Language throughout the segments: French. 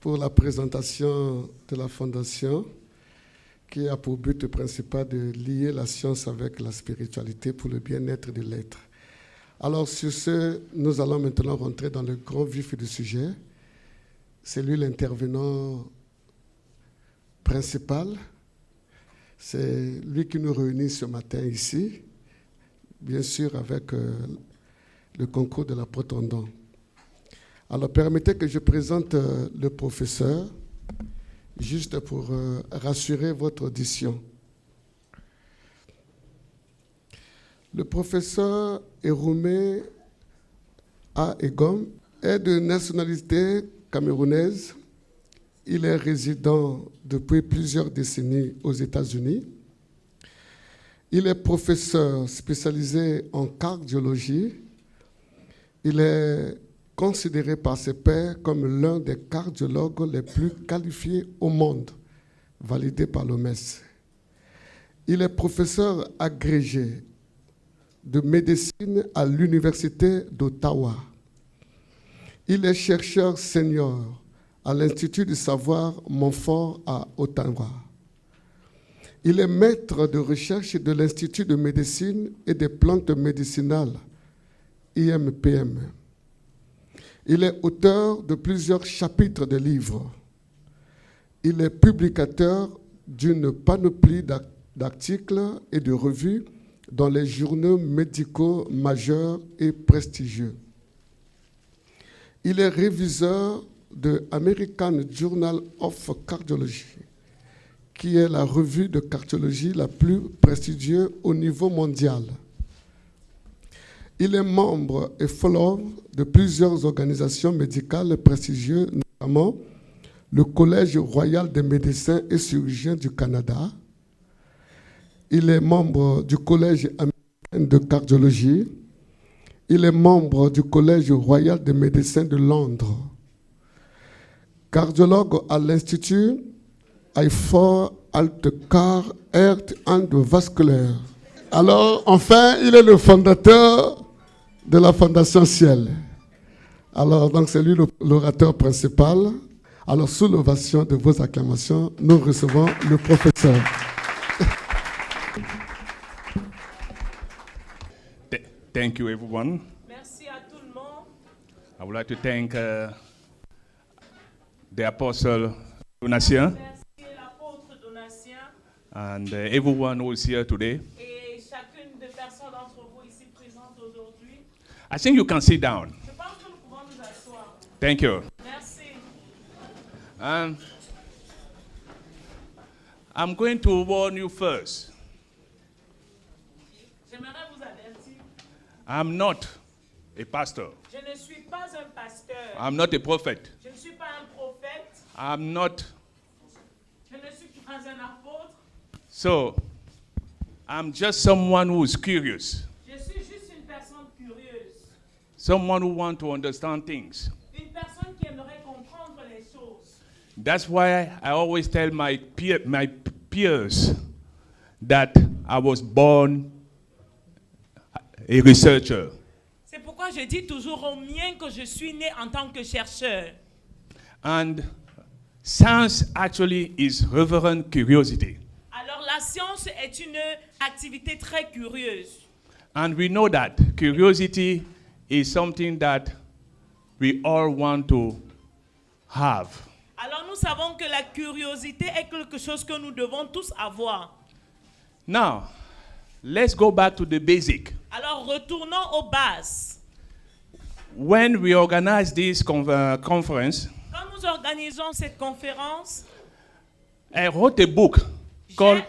Pour la présentation de la Fondation, qui a pour but principal de lier la science avec la spiritualité pour le bien-être de l'être. Alors sur ce, nous allons maintenant rentrer dans le grand vif du sujet. C'est lui l'intervenant principal. C'est lui qui nous réunit ce matin ici, bien sûr avec le concours de la Protondon. Alors permettez que je présente le professeur, juste pour rassurer votre audition. Le professeur Eroume à Egom est de nationalité camerounaise. Il est résident depuis plusieurs décennies aux États-Unis. Il est professeur spécialisé en cardiologie. Il est considéré par ses pairs comme l'un des cardiologues les plus qualifiés au monde, validé par l'OMS. Il est professeur agrégé de médecine à l'Université d'Ottawa. Il est chercheur senior à l'Institut du savoir Montfort à Ottawa. Il est maître de recherche de l'Institut de médecine et des plantes médicinales, IMPM. Il est auteur de plusieurs chapitres de livres. Il est publicateur d'une panoplie d'articles et de revues dans les journaux médicaux majeurs et prestigieux. Il est réviseur de American Journal of Cardiology, qui est la revue de cardiologie la plus prestigieuse au niveau mondial. Il est membre et fellow de plusieurs organisations médicales prestigieuses, notamment le Collège royal des médecins et chirurgiens du Canada. Il est membre du Collège américain de cardiologie. Il est membre du Collège royal des médecins de Londres. Cardiologue à l'Institut I4 Altcar Heart and Vascular. Alors, enfin, il est le fondateur de la Fondation Ciel. Alors, donc, c'est lui l'orateur principal. Alors, sous l'ovation de vos acclamations, nous recevons le professeur. Thank you, everyone. Merci à tout le monde. I would like to thank the Apostle Donatien Merci l'apôtre Donatien and everyone who is here today. et chacune des personnes d'entre vous ici présentes aujourd'hui. I think you can sit down. Je pense que nous pouvons nous asseoir. Thank you. Merci. And I'm going to warn you first. J'aimerais vous avertir. I'm not a pastor. Je ne suis pas un pasteur. I'm not a prophet. Je ne suis pas un prophète. I'm not. Je ne suis pas un apôtre. So, I'm just someone who is curious. Je suis juste une personne curieuse. Someone who wants to understand things. Une personne qui aimerait comprendre les choses. That's why I always tell my peers that I was born a researcher. C'est pourquoi je dis toujours aux miens que je suis né en tant que chercheur. And science actually is reverent curiosity. Alors la science est une activité très curieuse. And we know that curiosity is something that we all want to have. Alors nous savons que la curiosité est quelque chose que nous devons tous avoir. Now, let's go back to the basic. Alors retournons aux bases. When we organize this conference, Quand nous organisons cette conférence, I wrote a book called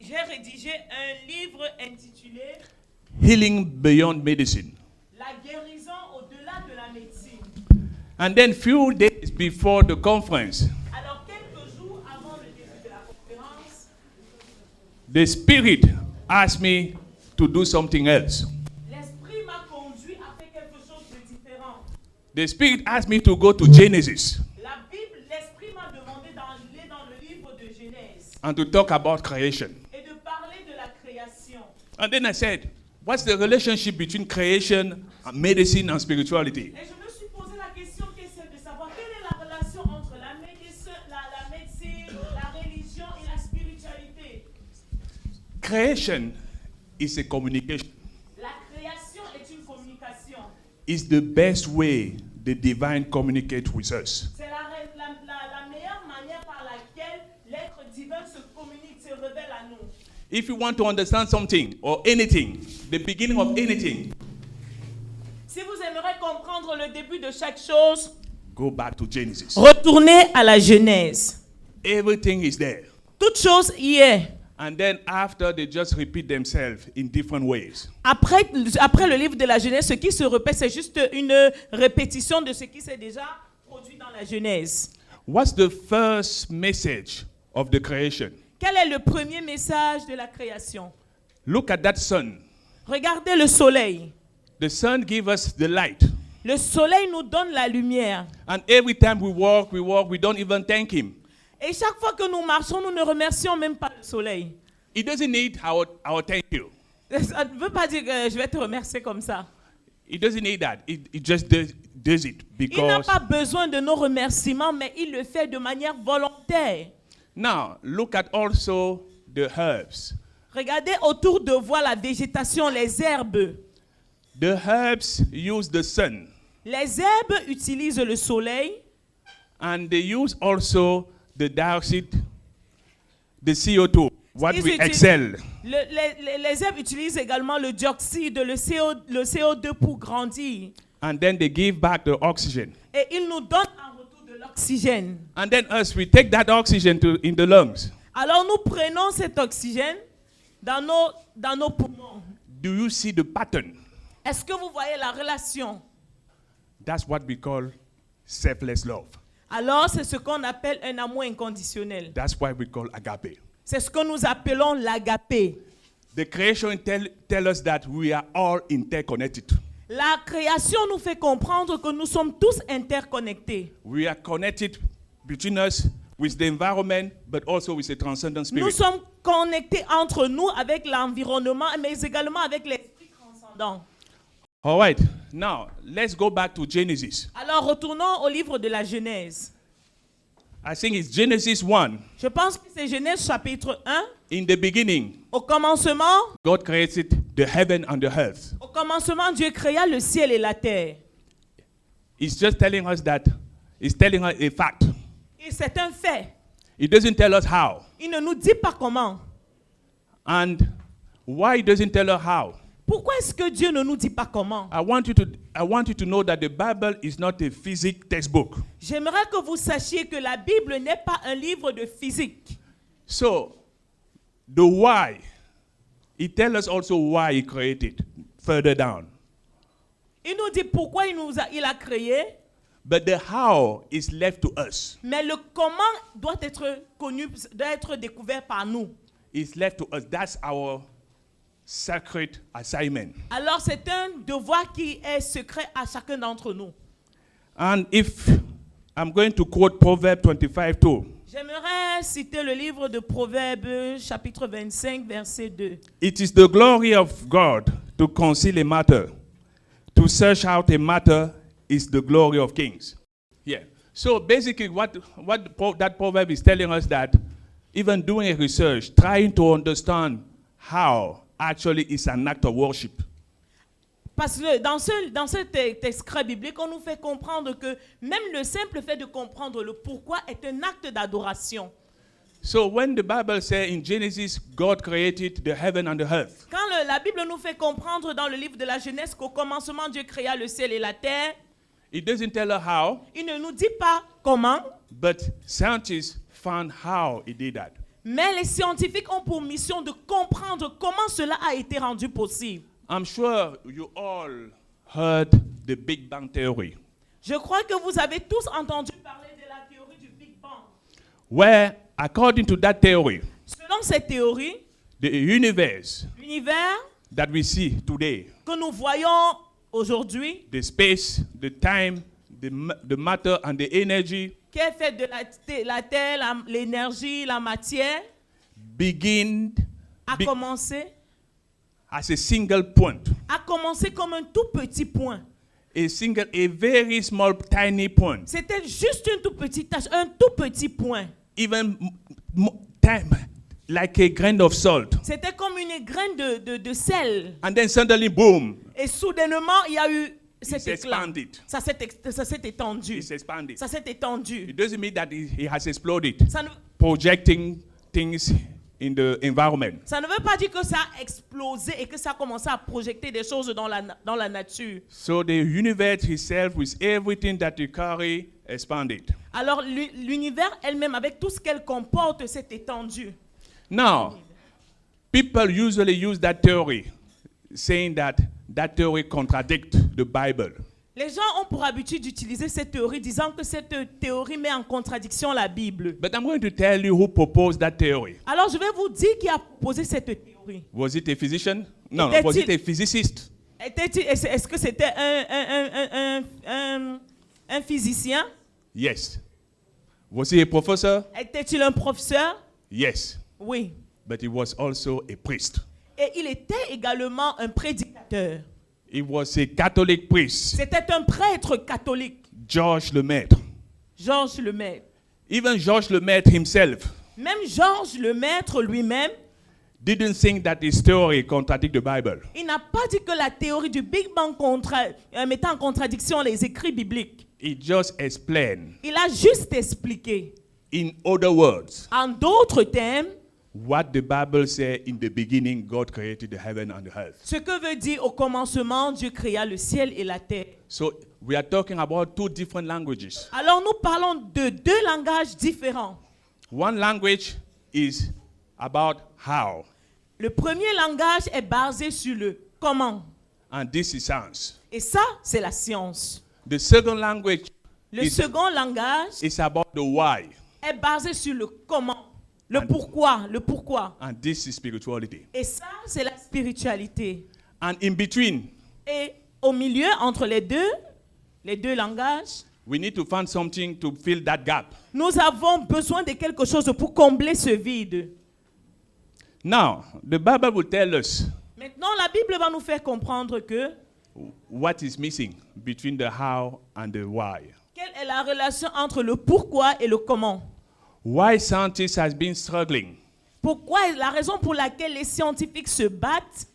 j'ai rédigé un livre intitulé Healing Beyond Medicine. La guérison au-delà de la médecine. And then few days before the conference, Alors quelques jours avant le début de la conférence, the Spirit asked me to do something else. l'esprit m'a conduit à faire quelque chose de différent. The Spirit asked me to go to Genesis La Bible, l'esprit m'a demandé d'aller dans le livre de Genèse and to talk about creation. et de parler de la création. And then I said, What's the relationship between creation, medicine, and spirituality? Et je me suis posé la question qui est celle de savoir quelle est la relation entre la médecine, la religion et la spiritualité. Creation is a communication. La création est une communication. It's the best way the divine communicate with us. C'est la meilleure manière par laquelle l'être divin se communique, se révèle à nous. If you want to understand something or anything, the beginning of anything, Si vous aimeriez comprendre le début de chaque chose, go back to Genesis. retournez à la Genèse. Everything is there. Toute chose y est. And then after, they just repeat themselves in different ways. Après le livre de la Genèse, ce qui se répète, c'est juste une répétition de ce qui s'est déjà produit dans la Genèse. What's the first message of the creation? Quel est le premier message de la création? Look at that sun. Regardez le soleil. The sun gives us the light. Le soleil nous donne la lumière. And every time we walk, we don't even thank him. Et chaque fois que nous marchons, nous ne remercions même pas le soleil. He doesn't need our thank you. Ça ne veut pas dire que je vais te remercier comme ça. He doesn't need that. He just does it Il n'a because... pas besoin de nos remerciements, mais il le fait de manière volontaire. Now, look at also the herbs. Regardez autour de vous la végétation, les herbes. The herbs use the sun. Les herbes utilisent le soleil And they use also the dioxide, the CO2, what Ils we utilisent- exhale. les herbes utilisent également le dioxyde, le CO2 pour grandir. And then they give back the oxygen. Et ils nous donnent en retour de l'oxygène. And then us, we take that oxygen in the lungs. Alors nous prenons cet oxygène dans nos poumons. Do you see the pattern? Est-ce que vous voyez la relation? That's what we call selfless love. Alors c'est ce qu'on appelle un amour inconditionnel. That's why we call agape. C'est ce que nous appelons l'agapé. The creation tell us that we are all interconnected. La création nous fait comprendre que nous sommes tous interconnectés. We are connected between us with the environment, but also with the transcendent Nous spirit. sommes connectés entre nous avec l'environnement, mais également avec l'esprit transcendant. All right, now let's go back to Genesis. Alors retournons au livre de la Genèse. I think it's Genesis 1. Je pense que c'est Genèse chapitre 1. In the beginning, Au commencement, God created the heaven and the earth. Dieu créa le ciel et la terre. He's just telling us that, he's telling us a fact. Et c'est un fait. He doesn't tell us how. Il ne nous dit pas comment. And why he doesn't tell us how? Pourquoi est-ce que Dieu ne nous dit pas comment? I want you to know that the Bible is not a physics textbook. J'aimerais que vous sachiez que la Bible n'est pas un livre de physique. So, the why, he tells us also why he created further down. Il nous dit pourquoi il a créé, But the how is left to us. mais le comment doit être connu, doit être découvert par nous. It's left to us. That's our sacred assignment. Alors c'est un devoir qui est secret à chacun d'entre nous. And if I'm going to quote Proverbs 25:2. J'aimerais citer le livre de Proverbes, chapitre 25, verset 2. It is the glory of God to conceal a matter. To search out a matter is the glory of kings. Yeah. So basically what that proverb is telling us that even doing a research, trying to understand how actually is an act of worship. Parce que dans ce texte biblique, on nous fait comprendre que même le simple fait de comprendre le pourquoi est un acte d'adoration. So when the Bible says in Genesis, God created the heaven and the earth. Quand la Bible nous fait comprendre dans le livre de la Genèse qu'au commencement Dieu créa le ciel et la terre, It doesn't tell us how, il ne nous dit pas comment, but scientists found how he did that. mais les scientifiques ont pour mission de comprendre comment cela a été rendu possible. I'm sure you all heard the Big Bang Theory, Je crois que vous avez tous entendu parler de la théorie du Big Bang. where, according to that theory, Selon cette théorie, the universe l'univers that we see today, que nous voyons aujourd'hui, the space, the time, the matter, and the energy, qui est fait de la terre, l'énergie, la matière, begin a commencé as a single point. a commencé comme un tout petit point. A very small, tiny point. C'était juste une toute petite tâche, un tout petit point. Even like a grain of salt. C'était comme une graine de sel. And then suddenly, boom, Et soudainement, il y a eu cet it's éclat. expanded. Ça s'est étendu. It's expanded. Ça s'est étendu. It doesn't mean that it has exploded, Ça ne, projecting things in the environment. ça ne veut pas dire que ça a explosé et que ça a commencé à projeter des choses dans la nature. So the universe itself, with everything that you carry, expanded. Alors l'univers elle-même, avec tout ce qu'elle comporte, s'est étendu. Now, people usually use that theory, saying that theory contradicts the Bible. Les gens ont pour habitude d'utiliser cette théorie, disant que cette théorie met en contradiction la Bible. But I'm going to tell you who proposed that theory. Alors je vais vous dire qui a proposé cette théorie. Was it a physician? No, Était-il- was it a physicist? Est-ce que c'était un physicien? Yes. Was he a professor? Était-il un professeur? Yes. Oui. But he was also a priest. Et il était également un prédicateur. He was a Catholic priest. C'était un prêtre catholique, Georges Lemaître. Georges Lemaître. Even Georges Lemaître himself Même Georges Lemaître lui-même, didn't think that his theory contradicts the Bible. il n'a pas dit que la théorie du Big Bang mettait en contradiction les écrits bibliques. He just explained, Il a juste expliqué, in other words, en d'autres termes, what the Bible says in the beginning, God created the heaven and the earth. ce que veut dire au commencement, Dieu créa le ciel et la terre. So we are talking about two different languages. Alors nous parlons de deux langages différents. One language is about how, Le premier langage est basé sur le comment. and this is science. Et ça, c'est la science. The second language Le second langage is about the why, est basé sur le comment, le pourquoi. and this is spirituality. Et ça, c'est la spiritualité. And in between, Et au milieu, entre les deux langages, we need to find something to fill that gap. nous avons besoin de quelque chose pour combler ce vide. Now, the Bible will tell us Maintenant, la Bible va nous faire comprendre que what is missing between the how and the why. quelle est la relation entre le pourquoi et le comment. Why scientists has been struggling, Pourquoi, la raison pour laquelle les scientifiques se battent,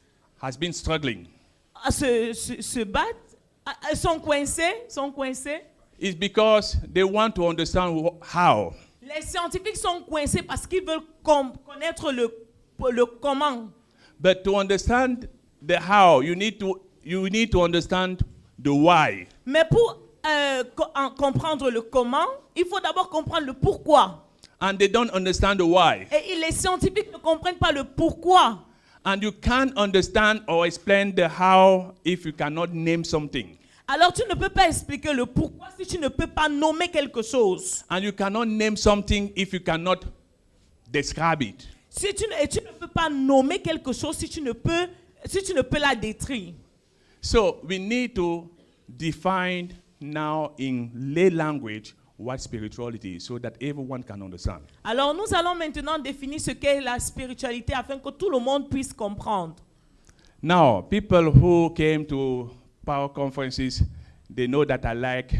sont coincés, is because they want to understand how. Les scientifiques sont coincés parce qu'ils veulent connaître le comment. But to understand the how, you need to understand the why. Mais pour comprendre le comment, il faut d'abord comprendre le pourquoi. And they don't understand the why. Et les scientifiques ne comprennent pas le pourquoi. And you can't understand or explain the how if you cannot name something. Alors tu ne peux pas expliquer le pourquoi si tu ne peux pas nommer quelque chose. And you cannot name something if you cannot describe it. Et tu ne peux pas nommer quelque chose si tu ne peux la détruire. So we need to define now in lay language what spirituality is so that everyone can understand. Alors nous allons maintenant définir ce qu'est la spiritualité afin que tout le monde puisse comprendre. Now, people who came to power conferences, they know that I like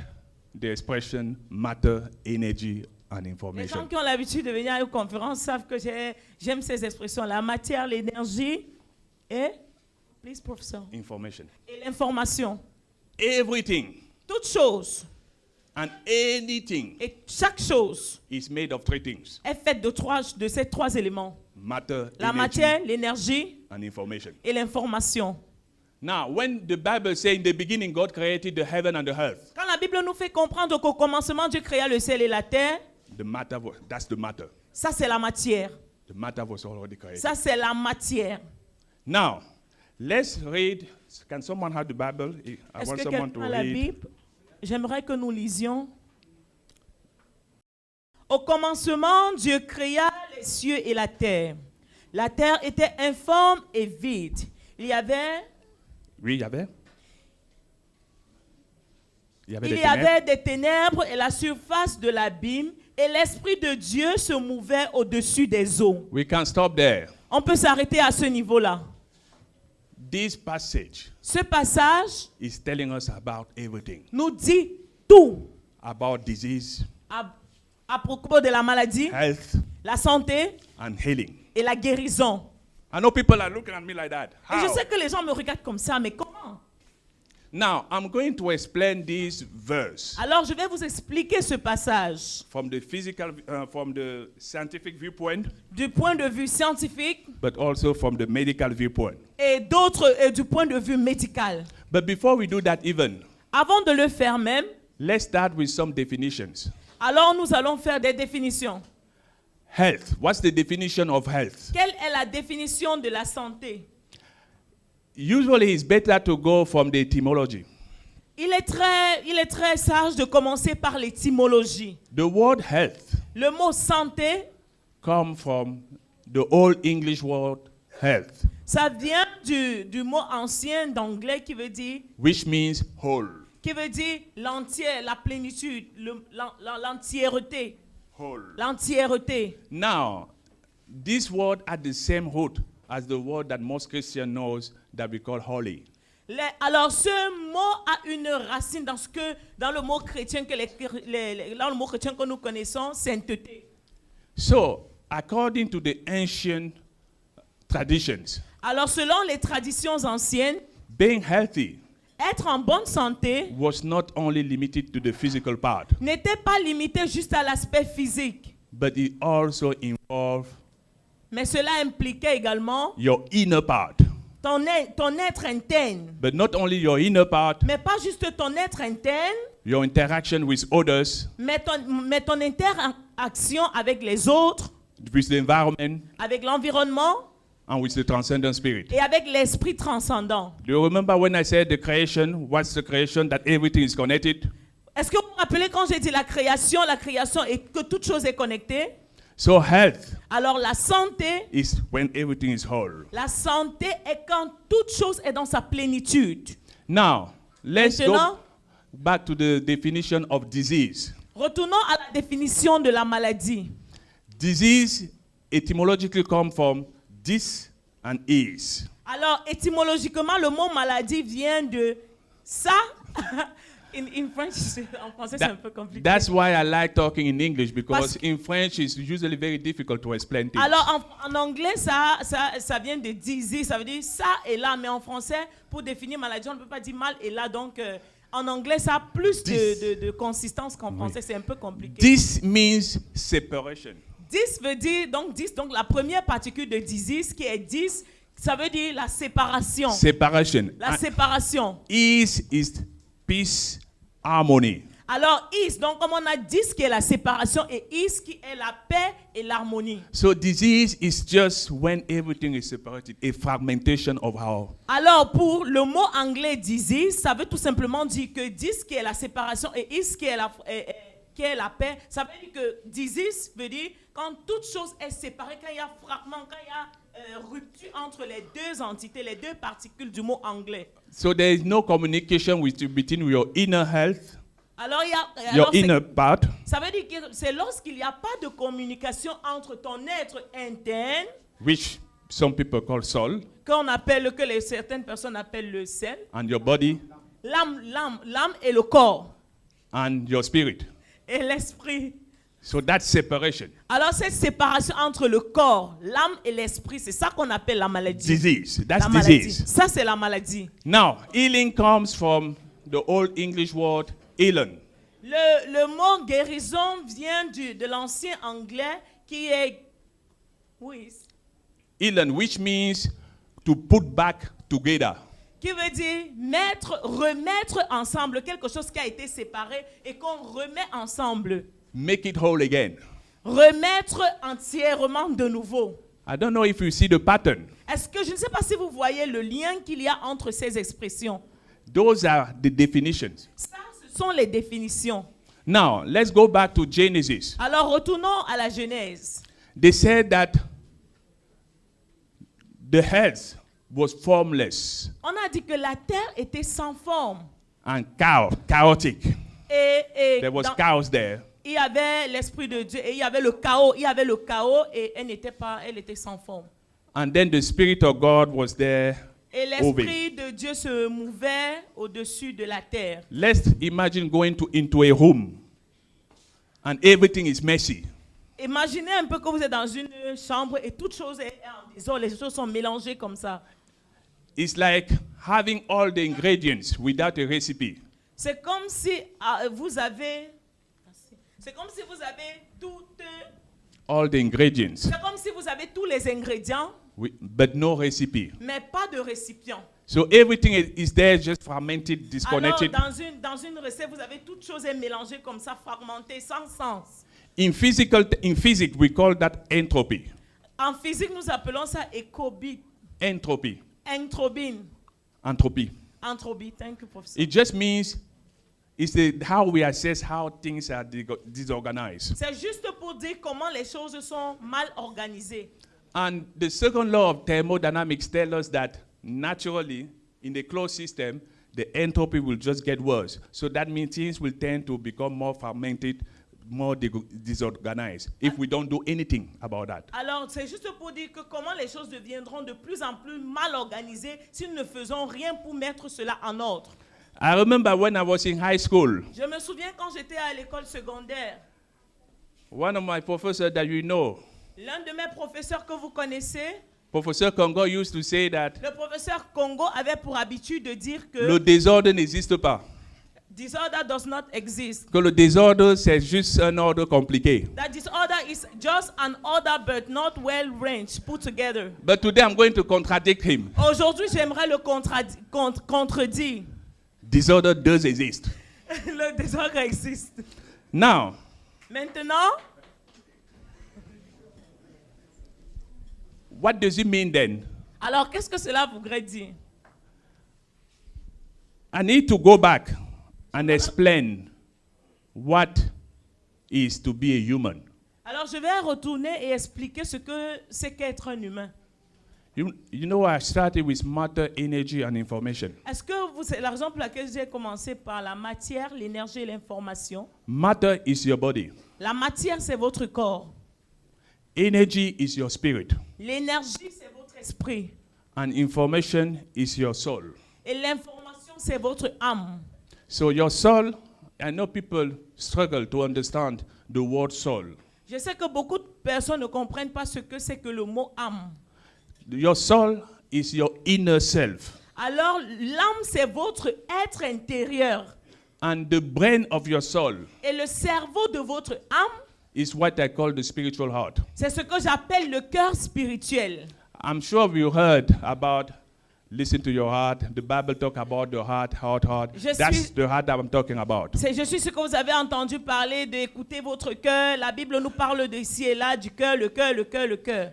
the expression matter, energy, and Les gens information. qui ont l'habitude de venir à une conférence savent que j'aime ces expressions, la matière, l'énergie et, please, professeur, Information. et l'information. Everything Toute chose and anything et chaque chose is made of three things: est faite de ces trois éléments. matter, La energy, matière, l'énergie and information. et l'information. Now, when the Bible says in the beginning God created the heaven and the earth, Quand la Bible nous fait comprendre qu'au commencement, Dieu créa le ciel et la terre, that's the matter. ça c'est la matière. The matter was already created. Ça c'est la matière. Now, let's read. Can someone have the Bible? I Est-ce want que someone quelqu'un to a la read. Bible? J'aimerais que nous lisions. Au commencement, Dieu créa les cieux et la terre. La terre était informe et vide. Il y avait Oui, il y avait. Il y avait Il des y ténèbres. avait des ténèbres et la surface de l'abîme, et l'Esprit de Dieu se mouvait au-dessus des eaux. We can stop there. On peut s'arrêter à ce niveau-là. This passage Ce passage is telling us about everything. nous dit tout About disease, à propos de la maladie, health, la santé and healing. et la guérison. I know people are looking at me like that. Et je How? sais que les gens me regardent comme ça, mais comment? Now, I'm going to explain this verse Alors, je vais vous expliquer ce passage from the scientific viewpoint, du point de vue scientifique but also from the medical viewpoint. et du point de vue médical. But before we do that even, Avant de le faire même, let's start with some definitions. alors nous allons faire des définitions. Health. What's the definition of health? Quelle est la définition de la santé? Usually, it's better to go from the etymology. Il est très sage de commencer par l'étymologie. The word health Le mot santé, comes from the Old English word health, ça vient du mot ancien d'anglais qui veut dire whole. l'entier, la plénitude, l'entièreté. Whole. L'entièreté. Now, this word had the same root as the word that most Christians knows that we call holy. Alors, ce mot a une racine dans le mot chrétien dans le mot chrétien que nous connaissons, sainteté. So, according to the ancient traditions, Alors, selon les traditions anciennes, being healthy être en bonne santé was not only limited to the physical part, n'était pas limité juste à l'aspect physique, but it also involved mais cela impliquait également your inner part. ton être interne. But not only your inner part, Mais pas juste ton être interne, your interaction with others, mais ton interaction avec les autres, with the environment, avec l'environnement and with the transcendent spirit. et avec l'esprit transcendant. Do you remember when I said the creation? What's the creation? That everything is connected? Est-ce que vous vous rappelez quand j'ai dit la création et que toute chose est connectée? So health Alors la santé, is when everything is whole. la santé est quand toute chose est dans sa plénitude. Now, let's Maintenant, go back to the definition of disease. retournons à la définition de la maladie. Disease etymologically comes from dis and is. Alors étymologiquement, le mot maladie vient de ça. In French, en français, c'est un peu compliqué. That's why I like talking in English, because in French it's usually very difficult to explain things. Alors en anglais, ça vient de disease, ça veut dire ça et là, mais en français, pour définir maladie, on ne peut pas dire mal et là, donc en anglais, ça a plus de consistance qu'en français, c'est un peu compliqué. This means separation. Dis veut dire, donc la première particule de disease qui est dis, ça veut dire la séparation. Separation. La séparation. Is peace, harmony. Alors, donc comme on a dis qui est la séparation et is qui est la paix et l'harmonie. So disease is just when everything is separated, a fragmentation of how. Alors, pour le mot anglais disease, ça veut tout simplement dire que dis qui est la séparation et is qui est la paix. Ça veut dire que disease veut dire quand toute chose est séparée, quand il y a fragment, quand il y a rupture entre les deux entités, les deux particules du mot anglais. So there is no communication between your inner health, Alors, your inner part, ça veut dire que c'est lorsqu'il n'y a pas de communication entre ton être interne, which some people call soul, certaines personnes appellent le sel, and your body, l'âme et le corps, and your spirit. et l'esprit. So that's separation. Alors cette séparation entre le corps, l'âme et l'esprit, c'est ça qu'on appelle la maladie. Disease. That's La maladie. disease. Ça c'est la maladie. Now, healing comes from the Old English word healing. Le mot guérison vient de l'ancien anglais qui est Healing, which means to put back together. Qui veut dire remettre ensemble quelque chose qui a été séparé et qu'on remet ensemble. Make it whole again. Remettre entièrement de nouveau. I don't know if you see the pattern. Est-ce que je ne sais pas si vous voyez le lien qu'il y a entre ces expressions. Those are the definitions. Ça, ce sont les définitions. Now, let's go back to Genesis. Alors, retournons à la Genèse. They said that the earth was formless On a dit que la terre était sans forme. and chaotic. Et There was chaos there. il y avait l'esprit de Dieu et il y avait le chaos. Il y avait le chaos et elle était sans forme. And then the Spirit of God was there Et moving. l'Esprit de Dieu se mouvait au-dessus de la terre. Let's imagine going into a room and everything is messy. Imaginez un peu que vous êtes dans une chambre et toute chose est en désordre, les choses sont mélangées comme ça. It's like having all the ingredients without a recipe. C'est comme si vous avez toutes, All the ingredients, c'est comme si vous avez tous les ingrédients, but no recipe. mais pas de récipient. So everything is there, just fragmented, Alors, disconnected. dans une recette, vous avez toutes choses mélangées comme ça, fragmentées, sans sens. In physics, we call that entropy. En physique, nous appelons ça écobie, Entropy. entropie. Entropy. Entropie, thank you, Professeur. It just means it's how we assess how things are disorganized. C'est juste pour dire comment les choses sont mal organisées. And the second law of thermodynamics tells us that naturally, in the closed system, the entropy will just get worse. So that means things will tend to become more fragmented, more disorganized, if we don't do anything about that. Alors, c'est juste pour dire que comment les choses deviendront de plus en plus mal organisées si nous ne faisons rien pour mettre cela en ordre. I remember when I was in high school, Je me souviens quand j'étais à l'école secondaire, one of my professors that you know, l'un de mes professeurs que vous connaissez, Professor Congo, used to say that le professeur Congo avait pour habitude de dire que le désordre n'existe pas. disorder does not exist. Que le désordre, c'est juste un ordre compliqué. That disorder is just an order but not well arranged, put together. But today I'm going to contradict him. Aujourd'hui, j'aimerais le contredire. Disorder does exist. Le désordre existe. Now, Maintenant, what does it mean then? alors qu'est-ce que cela voudrait dire? I need to go back and explain what is to be a human. Alors je vais retourner et expliquer ce que c'est qu'être un humain. You know, I started with matter, energy, and information. Est-ce que c'est la raison pour laquelle j'ai commencé par la matière, l'énergie et l'information? Matter is your body. La matière, c'est votre corps. Energy is your spirit. L'énergie, c'est votre esprit. And information is your soul. Et l'information, c'est votre âme. So your soul, I know people struggle to understand the word soul. Je sais que beaucoup de personnes ne comprennent pas ce que c'est que le mot âme. Your soul is your inner self. Alors, l'âme, c'est votre être intérieur. And the brain of your soul Et le cerveau de votre âme, is what I call the spiritual heart. c'est ce que j'appelle le cœur spirituel. I'm sure you heard about listen to your heart. The Bible talk about the heart. That's the heart that I'm talking about. Je suis sûr que vous avez entendu parler d'écouter votre cœur. La Bible nous parle d'ici et là, du cœur, le cœur, le cœur, le cœur.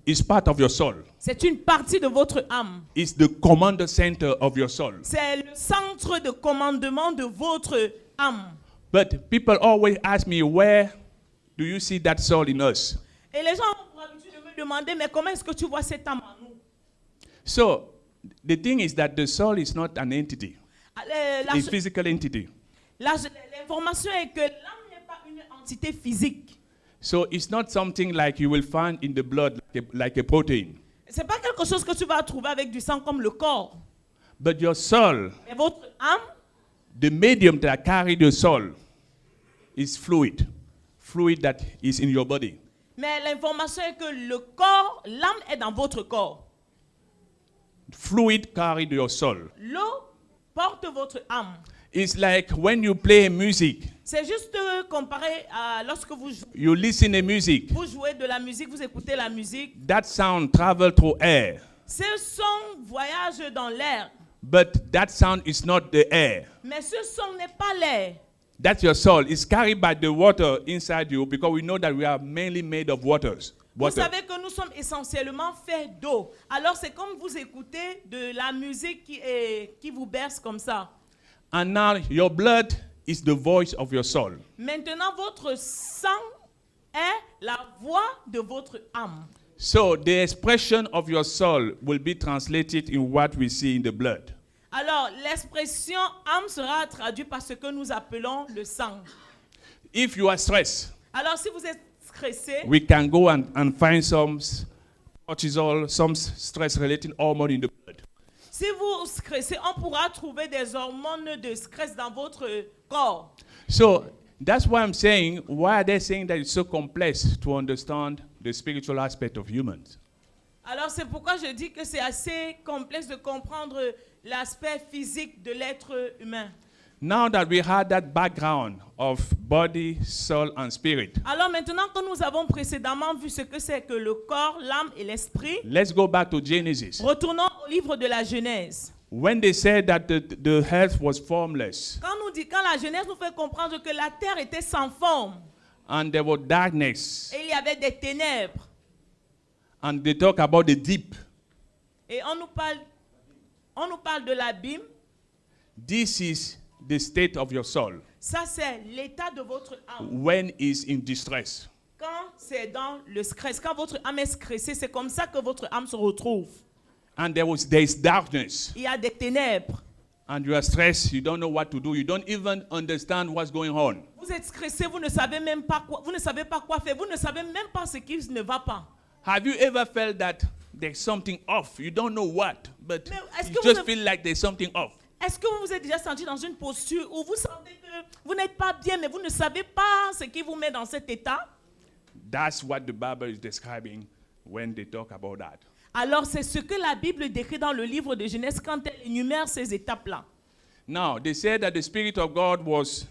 It's part of your soul. C'est une partie de votre âme. It's the command center of your soul. C'est le centre de commandement de votre âme. But people always ask me, where do you see that soul in us? Et les gens ont pour habitude de me demander, mais comment est-ce que tu vois cette âme en nous? So, the thing is that the soul is not an entity. It's a physical entity. L'information est que l'âme n'est pas une entité physique. So it's not something like you will find in the blood like a protein. C'est pas quelque chose que tu vas trouver avec du sang comme le corps. But your soul, Mais votre âme, the medium that carry the soul, is fluid that is in your body. mais l'information est que le corps, l'âme est dans votre corps. Fluid carry your soul. L'eau porte votre âme. It's like when you play music. C'est juste comparé à lorsque vous jouez. You listen to music. Vous jouez de la musique, vous écoutez la musique. That sound travel through air. Ce son voyage dans l'air. But that sound is not the air. Mais ce son n'est pas l'air. That's your soul. It's carried by the water inside you because we know that we are mainly made of waters. Vous savez que nous sommes essentiellement faits d'eau. Alors c'est comme vous écoutez de la musique qui vous berce comme ça. And now your blood is the voice of your soul. Maintenant, votre sang est la voix de votre âme. So the expression of your soul will be translated in what we see in the blood. Alors, l'expression âme sera traduite par ce que nous appelons le sang. If you are stressed, Alors, si vous êtes stressé, we can go and find some cortisol, some stress-related hormone in the blood. Si vous stressez, on pourra trouver des hormones de stress dans votre corps. So that's why I'm saying, why are they saying that it's so complex to understand the spiritual aspect of humans? Alors c'est pourquoi je dis que c'est assez complexe de comprendre l'aspect physique de l'être humain. Now that we had that background of body, soul, and spirit, Alors maintenant que nous avons précédemment vu ce que c'est que le corps, l'âme et l'esprit, let's go back to Genesis. retournons au livre de la Genèse. When they said that the earth was formless Quand la Genèse nous fait comprendre que la terre était sans forme and there was darkness, et il y avait des ténèbres, and they talk about the deep, et on nous parle de l'abîme, this is the state of your soul ça c'est l'état de votre âme. when it's in distress. Quand c'est dans le stress, quand votre âme est stressée, c'est comme ça que votre âme se retrouve. And there is darkness, Il y a des ténèbres. and you are stressed, you don't know what to do, you don't even understand what's going on. Vous êtes stressé, vous ne savez même pas quoi, vous ne savez pas quoi faire, vous ne savez même pas ce qui ne va pas. Have you ever felt that there's something off? You don't know what, but Mais est-ce you que just vous- feel like there's something off. Est-ce que vous vous êtes déjà senti dans une posture où vous sentez que vous n'êtes pas bien, mais vous ne savez pas ce qui vous met dans cet état? That's what the Bible is describing when they talk about that. Alors c'est ce que la Bible décrit dans le livre de Genèse quand elle énumère ces étapes-là. Now, they said that the Spirit of God was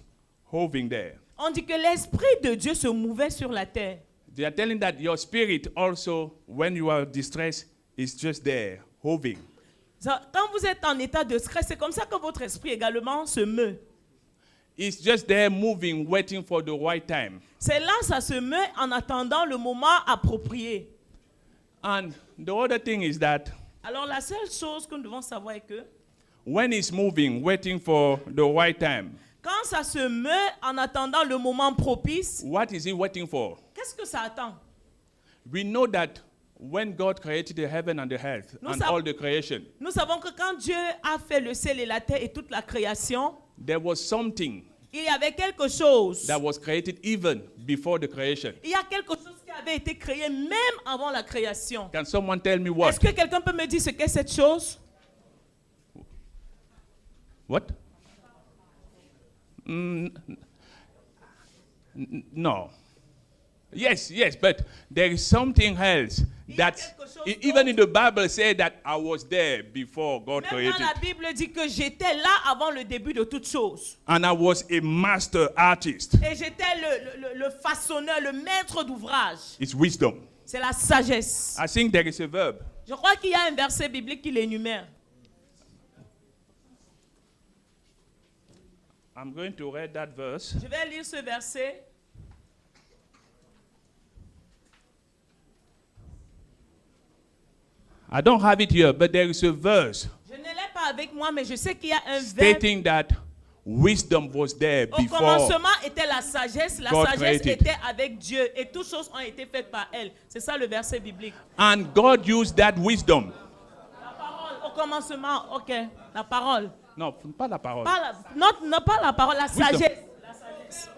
hovering there. On dit que l'Esprit de Dieu se mouvait sur la terre. They are telling that your spirit also, when you are distressed, is just there, hovering. Quand vous êtes en état de stress, c'est comme ça que votre esprit également se meut. It's just there moving, waiting for the right time. C'est là, ça se meut en attendant le moment approprié. And the other thing is that Alors la seule chose que nous devons savoir est que when it's moving, waiting for the right time, quand ça se meut en attendant le moment propice, what is it waiting for? qu'est-ce que ça attend? We know that when God created the heaven and the earth and all the creation, Nous savons que quand Dieu a fait le ciel et la terre et toute la création, there was something il y avait quelque chose. that was created even before the creation. Il y a quelque chose qui avait été créé même avant la création. Can someone tell me what? Est-ce que quelqu'un peut me dire ce qu'est cette chose? What? No. Yes, but there is something else that even in the Bible said that I was there before God Même created. dans la Bible dit que j'étais là avant le début de toutes choses. And I was a master artist. Et j'étais le façonneur, le maître d'ouvrage. It's wisdom. C'est la sagesse. I think there is a verb. Je crois qu'il y a un verset biblique qui l'énumère. I'm going to read that verse. Je vais lire ce verset. I don't have it here, but there is a verse Je ne l'ai pas avec moi, mais je sais qu'il y a un verset. stating that wisdom was there Au before. commencement était la sagesse God sagesse created. était avec Dieu et toutes choses ont été faites par elle. C'est ça le verset biblique. And God used that wisdom. La parole, au commencement, ok, la parole. Non, pas la parole. Pas pas la parole, la sagesse. La sagesse.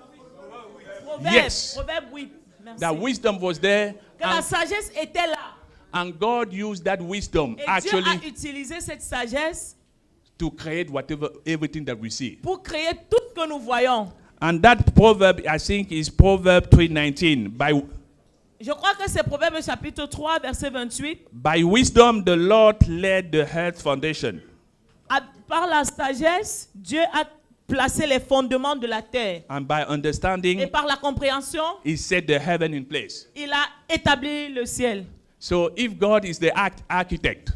Proverbe, Yes. Proverbe 8. Merci. That wisdom was there. Que la sagesse était là. And God used that wisdom Et Dieu actually a utilisé cette sagesse to create everything that we see. pour créer tout ce que nous voyons. And that proverb, I think, is Proverb 3:19. Je crois que c'est Proverbe chapitre 3, verset 28. By wisdom, the Lord laid the earth's foundation. Par la sagesse, Dieu a placé les fondements de la terre. And by Et understanding, par la compréhension, He set the heaven in place. il a établi le ciel. So if God is the architect,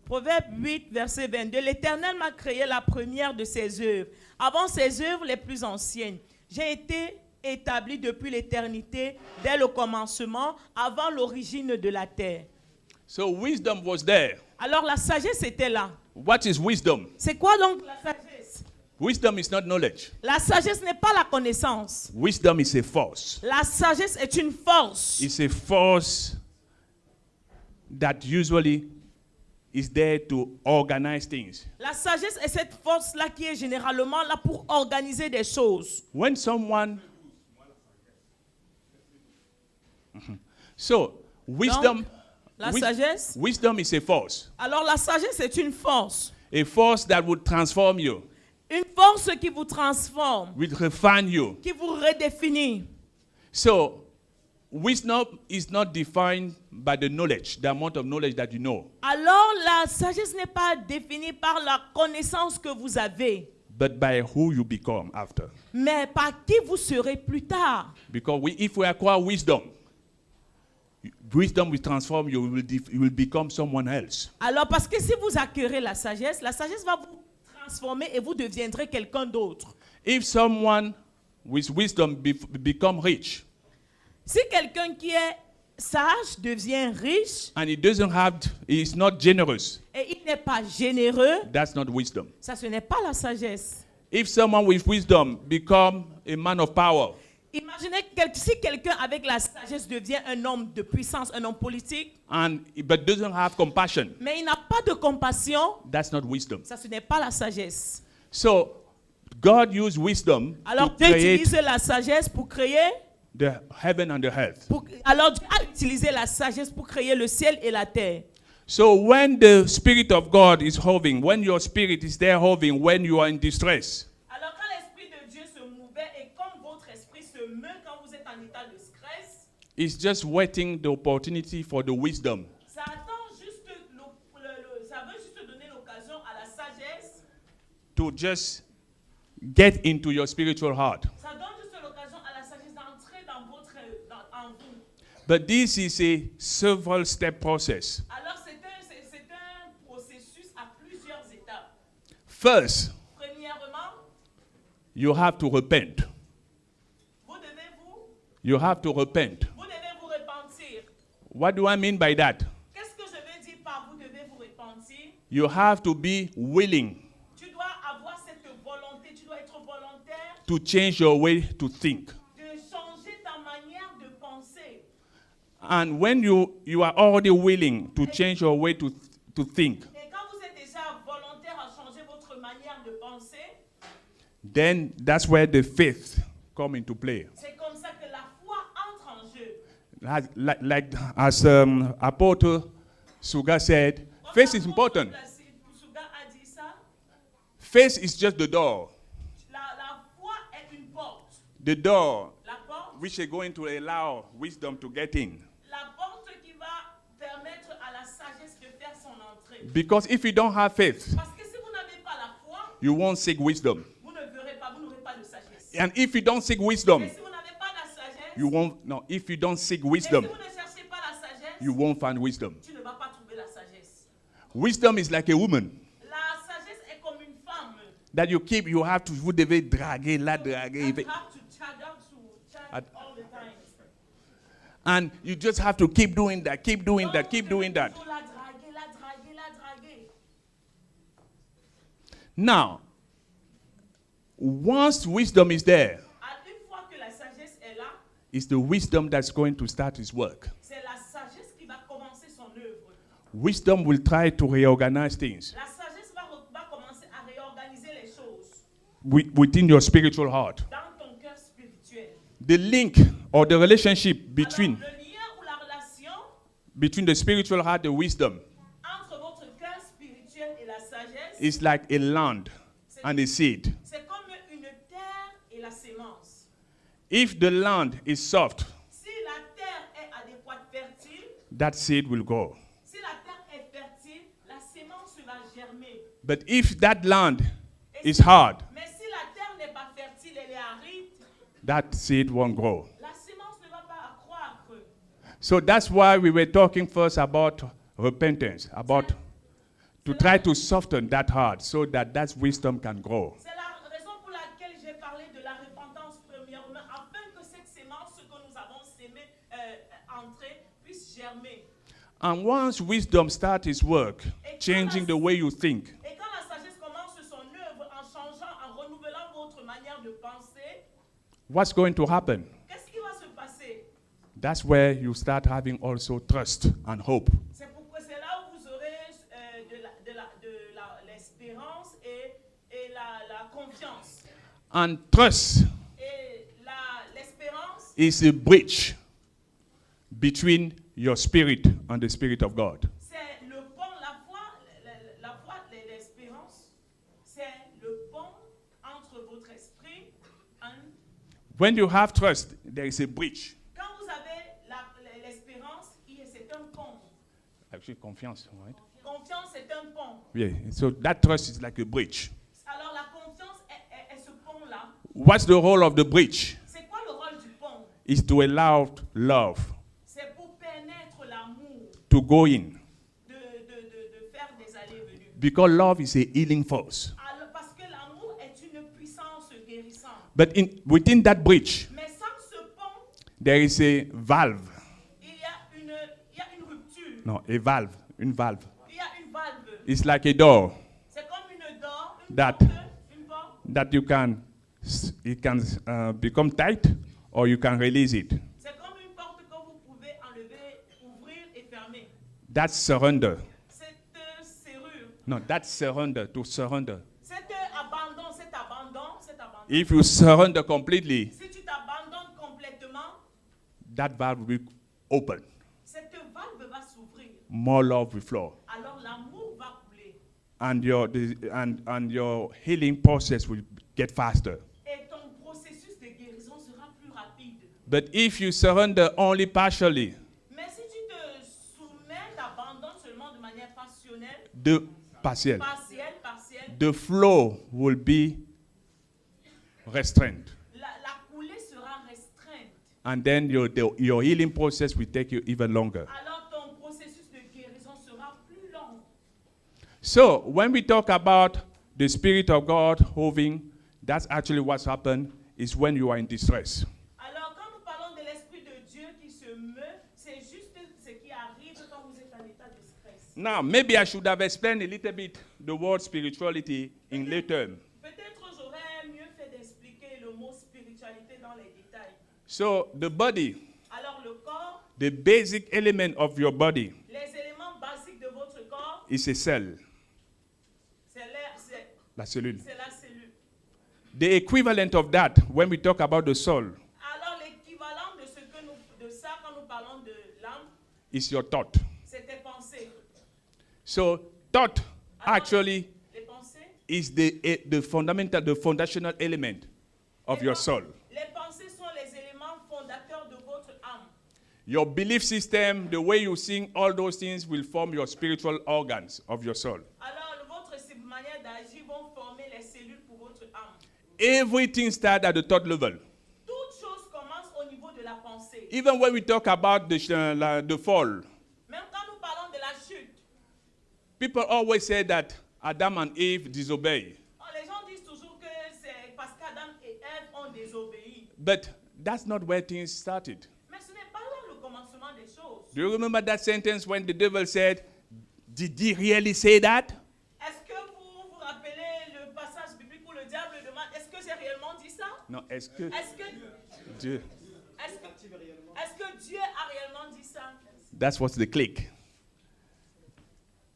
Proverbe 8, verset 22. L'Éternel m'a créé la première de ses œuvres, avant ses œuvres les plus anciennes. J'ai été établi depuis l'éternité, dès le commencement, avant l'origine de la terre. so wisdom was there. Alors la sagesse était là. What is wisdom? C'est quoi donc la sagesse? Wisdom is not knowledge. La sagesse n'est pas la connaissance. Wisdom is a force. La sagesse est une force. It's a force that usually is there to organize things. La sagesse est cette force-là qui est généralement là pour organiser des choses. When someone... So, wisdom... La sagesse. Wisdom is a force. Alors la sagesse est une force. A force that would transform you, Une force qui vous transforme, will refine you. qui vous redéfinit. So, wisdom is not defined by the knowledge, the amount of knowledge that you know, Alors la sagesse n'est pas définie par la connaissance que vous avez, but by who you become after. mais par qui vous serez plus tard. Because if we acquire wisdom, wisdom will transform you, you will become someone else. Alors parce que si vous acquérez la sagesse va vous transformer et vous deviendrez quelqu'un d'autre. If someone with wisdom become rich, Si quelqu'un qui est sage devient riche and he is not generous, et il n'est pas généreux, that's not wisdom. ça ce n'est pas la sagesse. If someone with wisdom become a man of power, Imaginez si quelqu'un avec la sagesse devient un homme de puissance, un homme politique, but doesn't have compassion, mais il n'a pas de compassion, that's not wisdom. ça ce n'est pas la sagesse. So God used wisdom Alors to Dieu create utilise la sagesse pour créer, the heaven and the earth. alors Dieu a utilisé la sagesse pour créer le ciel et la terre. So when the Spirit of God is hovering, when your spirit is there hovering, when you are in distress, Alors quand l'Esprit de Dieu se mouvait et comme votre esprit se meut quand vous êtes en état de stress, it's just waiting the opportunity for the wisdom ça attend juste ça veut juste donner l'occasion à la sagesse, to just get into your spiritual heart. ça donne juste l'occasion à la sagesse d'entrer en vous. But this is a several step process. Alors c'est un processus à plusieurs étapes. First, Premièrement, you have to repent. You have to repent. vous devez vous repentir. What do I mean by that? Qu'est-ce que je veux dire par vous devez vous repentir? You have to be willing Tu dois avoir cette volonté, tu dois être volontaire to change your way to think. de changer ta manière de penser. And when you are already willing to change your way to think, Et quand vous êtes déjà volontaire à changer votre manière de penser, then that's where the faith come into play. c'est comme ça que la foi entre en jeu. Like as Apostle Suga said, faith is important. Suga a dit ça. Faith is just the door. La foi est une porte. The door La porte, which is going to allow wisdom to get in. la porte qui va permettre à la sagesse de faire son entrée. Because if you don't have faith, Parce que si vous n'avez pas la foi, you won't seek wisdom. vous n'aurez pas de sagesse. And if you don't seek wisdom, Et si vous n'avez pas la sagesse, you won't. No, if you don't seek et si wisdom, vous ne cherchez pas la sagesse, you won't find wisdom. tu ne vas pas trouver la sagesse. Wisdom is like a woman La sagesse est comme une femme. that you have to, vous devez draguer, la You draguer. have to chug all the time. And you just have to keep doing that, keep doing Donc, that, keep vous doing devez that. toujours la draguer. Now, once wisdom is there, Une fois que la sagesse est là, it's the wisdom that's going to start its work. c'est la sagesse qui va commencer son œuvre. Wisdom will try to reorganize things La sagesse va commencer à réorganiser les choses within your spiritual heart. dans ton cœur spirituel. The link or the relationship between Alors, le lien ou la relation the spiritual heart and wisdom entre votre cœur spirituel et la sagesse, is like a land and a seed. c'est comme une terre et la sémence. If the land is soft, Si la terre est adéquate, fertile, that seed will grow. si la terre est fertile, la sémence va germer. But if that land is hard, Mais si la terre n'est pas fertile, elle est aride, that seed won't grow. la sémence ne va pas accroître. So that's why we were talking first about repentance, about to try to soften that heart so that wisdom can grow. C'est la raison pour laquelle j'ai parlé de la repentance premièrement, afin que cette sémence que nous avons sémée, entrée, puisse germer. And once wisdom starts its work, changing the way you think, Et quand la sagesse commence son œuvre en changeant, en renouvelant votre manière de penser, what's going to happen? qu'est-ce qui va se passer? That's where you start having also trust and hope. C'est là où vous aurez l'espérance et la confiance. And trust Et l'espérance is a bridge between your spirit and the Spirit of God. C'est le pont, la foi, l'espérance. C'est le pont entre votre esprit et... When you have trust, there is a bridge. Quand vous avez l'espérance, c'est un pont. Actually, confiance, right? Confiance, c'est un pont. Yeah, so that trust is like a bridge. Alors la confiance est ce pont-là. What's the role of the bridge? C'est quoi le rôle du pont? Is to allow love C'est pour permettre l'amour to go in. de faire des allées-venues. Because love is a healing force. Alors, parce que l'amour est une puissance guérissante. But within that bridge, Mais sans ce pont, there is a valve. il y a une rupture. No, a valve. Une valve. Il y a une valve. It's like a door C'est comme une door, une That- porte, une porte. that it can become tight or you can release it. C'est comme une porte que vous pouvez enlever, ouvrir et fermer. That's surrender. Cette serrure, No, that's surrender, to surrender. cet abandon. If you surrender completely, Si tu t'abandonnes complètement, that valve will be open. cette valve va s'ouvrir. More love will flow. Alors l'amour va couler. And your healing process will get faster. Et ton processus de guérison sera plus rapide. But if you surrender only partially, Mais si tu te soumets, t'abandonnes seulement de manière passionnelle, partielle, partielle, the flow will be restrained. la coulée sera restreinte. And then your healing process will take you even longer. Alors ton processus de guérison sera plus long. So when we talk about the Spirit of God hovering, that's actually what's happened is when you are in distress. Alors quand nous parlons de l'Esprit de Dieu qui se meut, c'est juste ce qui arrive quand vous êtes en état de stress. Now, maybe I should have explained a little bit the word spirituality in lay term. Peut-être j'aurais mieux fait d'expliquer le mot spiritualité dans les détails. So the body, Alors le corps, the basic element of your body les éléments basiques de votre corps, is a cell, c'est l'air, la cellule. c'est la cellule. The equivalent of that when we talk about the soul Alors l'équivalent de ça quand nous parlons de l'âme, is your thought. c'est tes pensées. So thought Alors, actually les pensées, is the foundational element of your soul. les pensées sont les éléments fondateurs de votre âme. Your belief system, the way you think, all those things will form your spiritual organs of your soul. Alors votre manière d'agir vont former les cellules pour votre âme. Everything starts at the thought level. Toute chose commence au niveau de la pensée. Even when we talk about the fall, Même quand nous parlons de la chute, people always say that Adam and Eve disobey. les gens disent toujours que c'est parce qu'Adam et Ève ont désobéi. But that's not where things started. Mais ce n'est pas là le commencement des choses. Do you remember that sentence when the devil said, "Did he really say that?" Est-ce que vous vous rappelez le passage biblique où le diable demande, est-ce que j'ai réellement dit ça? No, est-ce que Est-ce que Dieu. Dieu a réellement dit ça? That's what's the click.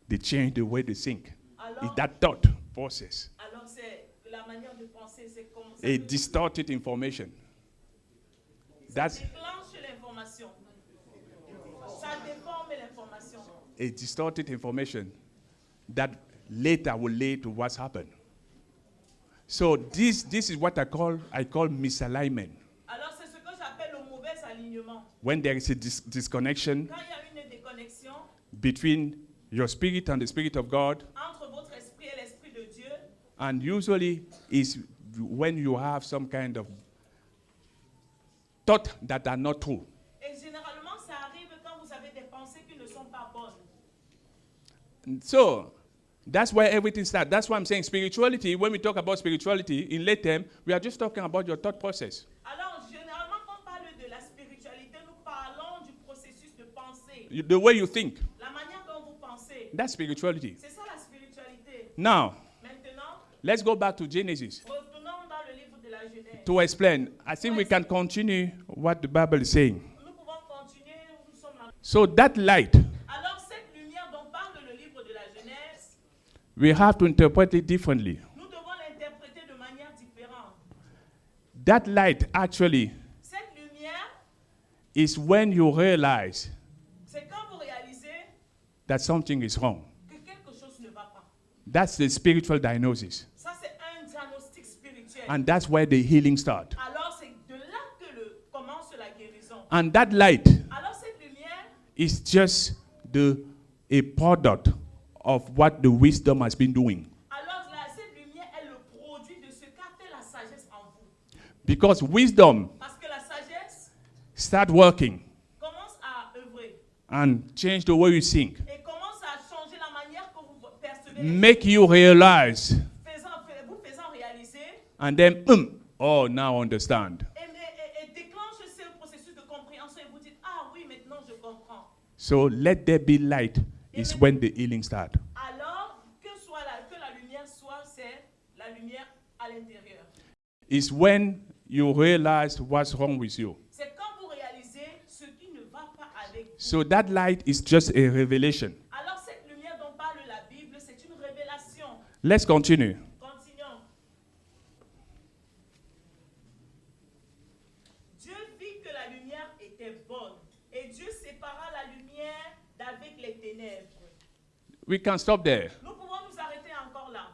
They change the way they think. Alors, It's that thought process. alors c'est la manière de penser, c'est comme ça. A distorted information. Ça That's déclenche l'information. Ça déforme l'information. a distorted information that later will lead to what's happened. So this is what I call misalignment. Alors c'est ce que j'appelle le mauvais alignement. When there is a disconnection Quand il y a une déconnexion between your spirit and the Spirit of God, entre votre esprit et l'esprit de Dieu, and usually is when you have some kind of thought that are not true. et généralement ça arrive quand vous avez des pensées qui ne sont pas bonnes. And so that's where everything starts. That's why I'm saying spirituality. When we talk about spirituality in late term, we are just talking about your thought process. Alors généralement quand on parle de la spiritualité, nous parlons du processus de pensée. The way you think. La manière dont vous pensez. That's spirituality. C'est ça la spiritualité. Now, Maintenant, let's go back to Genesis retournons dans le livre de la Genèse. to explain. I think we can continue what the Bible is saying. Nous pouvons continuer, nous sommes là. So that light, Alors cette lumière dont parle le livre de la Genèse, we have to interpret it differently. nous devons l'interpréter de manière différente. That light actually Cette lumière, is when you realize c'est that something is wrong. que quelque chose ne va pas. That's the spiritual diagnosis. Ça, c'est un diagnostic spirituel. And that's where the healing starts. Alors, c'est de là que commence la guérison. And that light Alors, cette lumière, is just a product of what the wisdom has been doing. alors là, cette lumière est le produit de ce qu'a fait la sagesse en vous. Because wisdom Parce que la sagesse start working commence à œuvrer and change the way you think. et commence à changer la manière que vous percevez les Make you realize. choses, vous faisant réaliser And then, oh, now I understand. et déclenche ce processus de compréhension et vous dites, ah oui, maintenant je comprends. So let there be light is when the healing starts. Alors, que la lumière soit, c'est la lumière à l'intérieur. It's when you realize what's wrong with you. C'est quand vous réalisez ce qui ne va pas avec vous. So that light is just a revelation. Alors, cette lumière dont parle la Bible, c'est une révélation. Let's continue. Continuons. Dieu vit que la lumière était bonne et Dieu sépara la lumière d'avec les ténèbres. We can stop there. Nous pouvons nous arrêter encore là.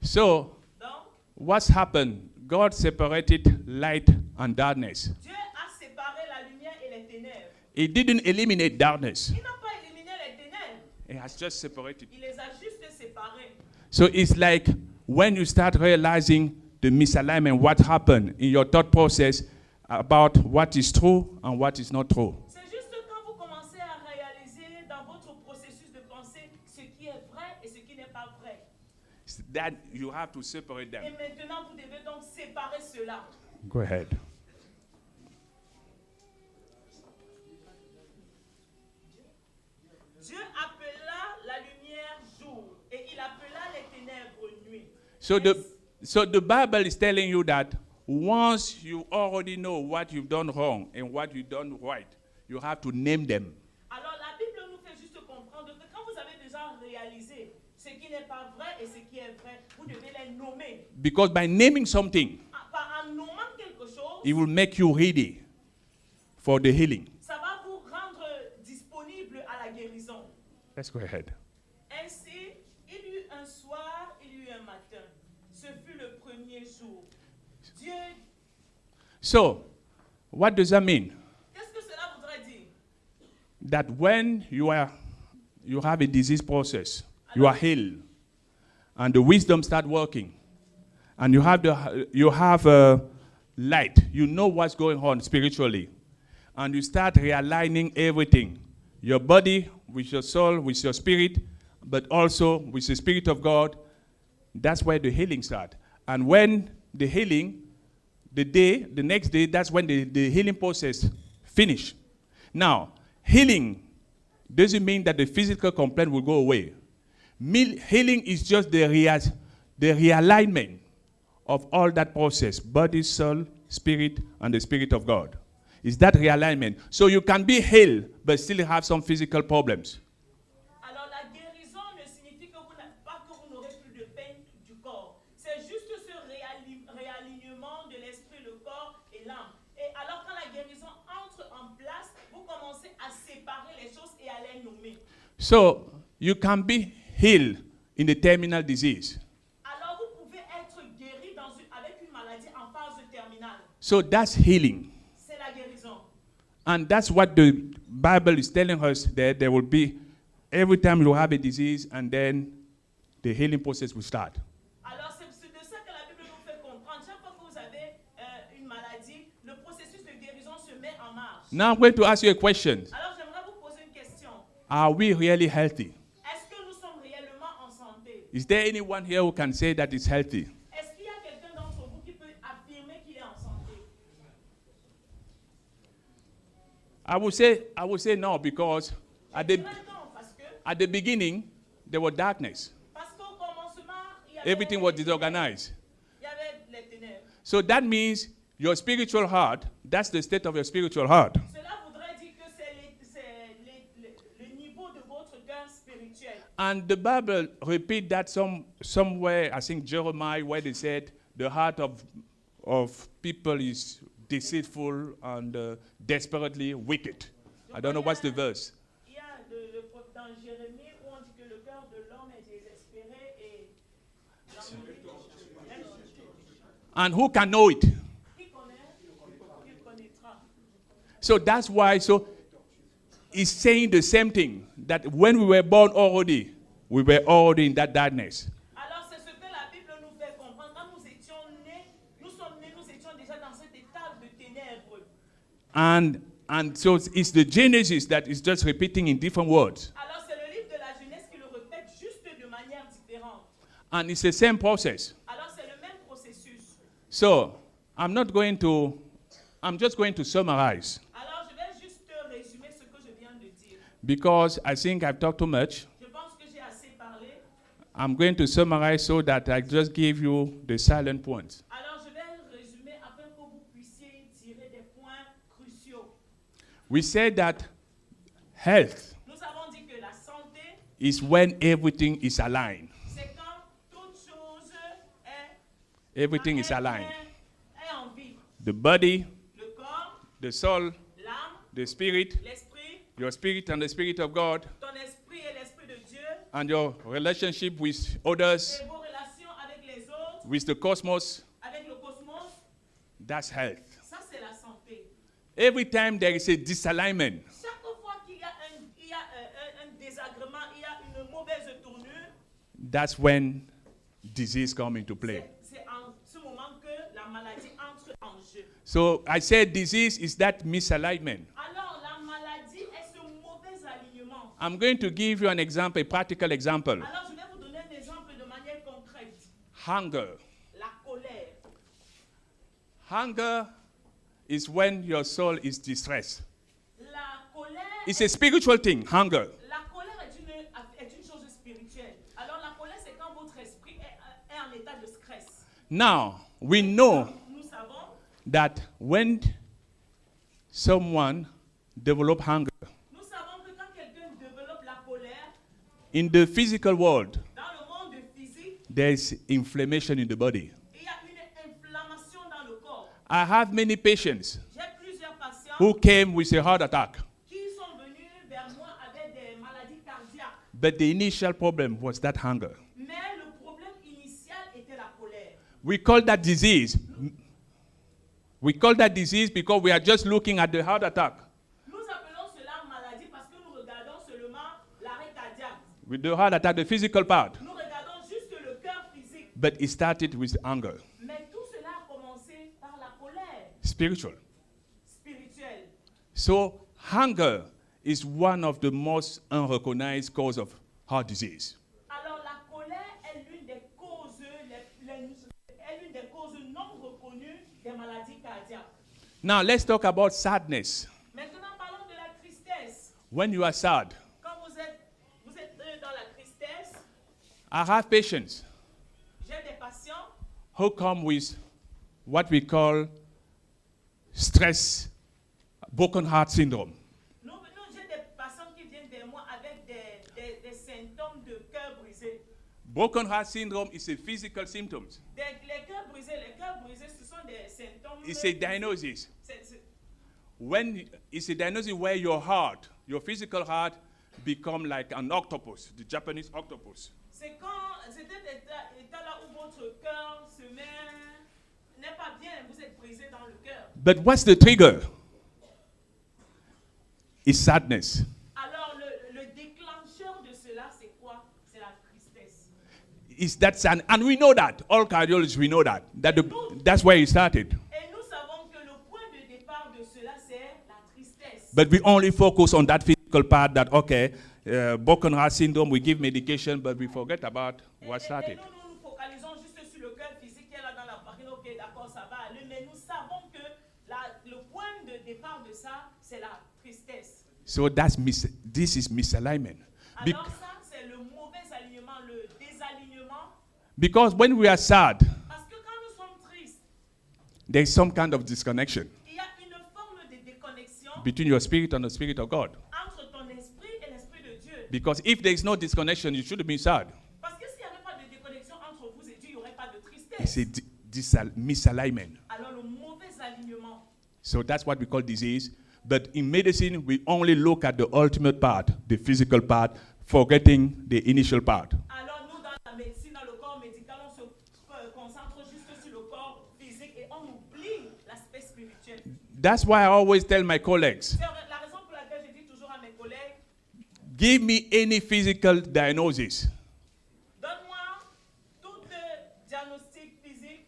So, Donc, what's happened? God separated light and darkness. Dieu a séparé la lumière et les ténèbres. He didn't eliminate darkness. Il n'a pas éliminé les ténèbres. He has just separated. Il les a juste séparés. So it's like when you start realizing the misalignment, what happened in your thought process about what is true and what is not true. C'est juste quand vous commencez à réaliser dans votre processus de pensée ce qui est vrai et ce qui n'est pas vrai. That you have to separate Et them. maintenant, vous devez donc séparer cela. Go ahead. Dieu appela la lumière jour et il appela les ténèbres nuit. So the Bible is telling you that once you already know what you've done wrong and what you've done right, you have to name them. Alors la Bible nous fait juste comprendre que quand vous avez déjà réalisé ce qui n'est pas vrai et ce qui est vrai, vous devez les nommer. Because by naming something, En nommant quelque chose, it will make you ready for the healing. ça va vous rendre disponible à la guérison. Let's go ahead. Ainsi, il y eut un soir, il y eut un matin. Ce fut le premier jour. Dieu, So, what does that mean? qu'est-ce que cela voudrait dire? That when you have a disease process, you are healed, and the wisdom start working, and you have light. You know what's going on spiritually, and you start realigning everything, your body with your soul, with your spirit, but also with the Spirit of God. That's where the healing starts. And when the healing, the next day, that's when the healing process finish. Now, healing doesn't mean that the physical complaint will go away. Healing is just the realignment of all that process, body, soul, spirit, and the Spirit of God. It's that realignment. So you can be healed, but still have some physical problems. Alors la guérison ne signifie que pas que vous n'aurez plus de peine du corps. C'est juste ce réalignement de l'esprit, le corps et l'âme. Et alors quand la guérison entre en place, vous commencez à séparer les choses et à les nommer. So you can be healed in the terminal disease. Alors vous pouvez être guéri avec une maladie en phase terminale. So that's healing. C'est la guérison. And that's what the Bible is telling us, that there will be, every time you have a disease, and then the healing process will start. Alors c'est de ça que la Bible nous fait comprendre. Chaque fois que vous avez une maladie, le processus de guérison se met en marche. Now I'm going to ask you a question. Alors j'aimerais vous poser une question. Are we really healthy? Est-ce que nous sommes réellement en santé? Is there anyone here who can say that it's healthy? Est-ce qu'il y a quelqu'un d'entre vous qui peut affirmer qu'il est en santé? I would say no, because at Je dirais non, at the beginning there was darkness. parce qu'au commencement, il y avait Everything was disorganized. il y avait les ténèbres. So that means your spiritual heart, that's the state of your spiritual heart. Cela voudrait dire que c'est le niveau de votre cœur spirituel. And the Bible repeat that somewhere, I think Jeremiah, where they said the heart of people is deceitful and desperately wicked. I don't know what's the verse. Il y a dans Jérémie prospérer et And who can know it? qui connaît, il connaîtra. So that's why, so he's saying the same thing, that when we were born already, we were already in that darkness. Alors c'est ce que la Bible nous fait comprendre. Quand nous étions nés, nous sommes nés, nous étions déjà dans cet état de ténèbres. And so it's the Genesis that is just repeating in different words. Alors c'est le livre de la Genèse qui le répète juste de manière différente. And it's the same process. Alors c'est le même processus. So I'm just going to summarize Alors je vais juste résumer ce que je viens de dire. because I think I've talked too much. Je pense que j'ai assez parlé. I'm going to summarize so that I just give you the silent points. Alors je vais résumer afin que vous puissiez tirer des points cruciaux. We said that health Nous avons dit que la santé, is when everything is aligned. c'est quand toute chose Everything is est aligned. en vie. The body, Le corps, the soul, l'âme, the spirit, l'esprit, your spirit and the spirit of God, ton esprit et l'esprit de Dieu, and your relationship with others, et vos relations avec les autres, with the cosmos, avec le cosmos, that's health. ça c'est la santé. Every time there is a disalignment, Chaque fois qu'il y a un désagrément, il y a une mauvaise tournure, that's when disease come into play. c'est en ce moment que la maladie entre en jeu. So I said disease is that misalignment. Alors la maladie est ce mauvais alignement. I'm going to give you an example, a practical example. Alors je vais vous donner un exemple de manière concrète. Hunger. La colère. Hunger is when your soul is distressed. La colère, It's a spiritual thing, hunger. la colère est une chose spirituelle. Alors la colère, c'est quand votre esprit est en état de stress. Now, we know Nous savons that when someone develop hunger Nous savons que quand quelqu'un développe la colère, in the physical world, dans le monde physique, there is inflammation in the body. il y a une inflammation dans le corps. I have many patients J'ai plusieurs patients who came with a heart attack, qui sont venus vers moi avec des maladies cardiaques. but the initial problem was that hunger. Mais le problème initial était la colère. We call that disease. We call that disease because we are just looking at the heart attack. Nous appelons cela maladie parce que nous regardons seulement l'arrêt cardiaque. With the heart attack, the physical part. Nous regardons juste le cœur physique. But it started with anger, Mais tout cela a commencé par la colère spiritual. spirituelle. So hunger is one of the most unrecognized cause of heart disease. Alors la colère est l'une des causes, est l'une des causes non reconnues des maladies cardiaques. Now let's talk about sadness. Maintenant parlons de la tristesse. When you are sad, Quand vous êtes dans la tristesse, I have patients j'ai des patients who come with what we call stress, broken heart syndrome. J'ai des patients qui viennent vers moi avec des symptômes de cœur brisé. Broken heart syndrome is a physical symptom. Les cœurs brisés, ce sont des symptômes. It's a diagnosis. C'est- When it's a diagnosis where your heart, your physical heart, become like an octopus, the Japanese octopus. C'est quand cet état-là où votre cœur n'est pas bien, vous êtes brisé dans le cœur. But what's the trigger? It's sadness. Alors le déclencheur de cela, c'est quoi? C'est la tristesse. It's that sad, and we know that. All cardiologists, we know that. That's where it started. Et nous savons que le point de départ de cela, c'est la tristesse. But we only focus on that physical part that, okay, broken heart syndrome, we give medication, but we forget about what Et started. nous focalisons juste sur le cœur physique qui est là dans la partie. Ok, d'accord, ça va aller. Mais nous savons que le point de départ de ça, c'est la tristesse. So this is misalignment. Alors ça, c'est le mauvais alignement, le désalignement. Because when we are sad, Parce que quand nous sommes tristes, there is some kind of disconnection il y a une forme de déconnexion between your spirit and the spirit of God. entre ton esprit et l'esprit de Dieu. Because if there is no disconnection, you shouldn't be sad. Parce que s'il n'y avait pas de déconnexion entre vous et Dieu, il n'y aurait pas de It's tristesse. a misalignment. Alors le mauvais alignement. So that's what we call disease. But in medicine, we only look at the ultimate part, the physical part, forgetting the initial part. Alors nous, dans la That's why I always tell my colleagues, C'est la raison pour laquelle je dis toujours à mes collègues, give me any physical diagnosis, donne-moi tout diagnostic physique,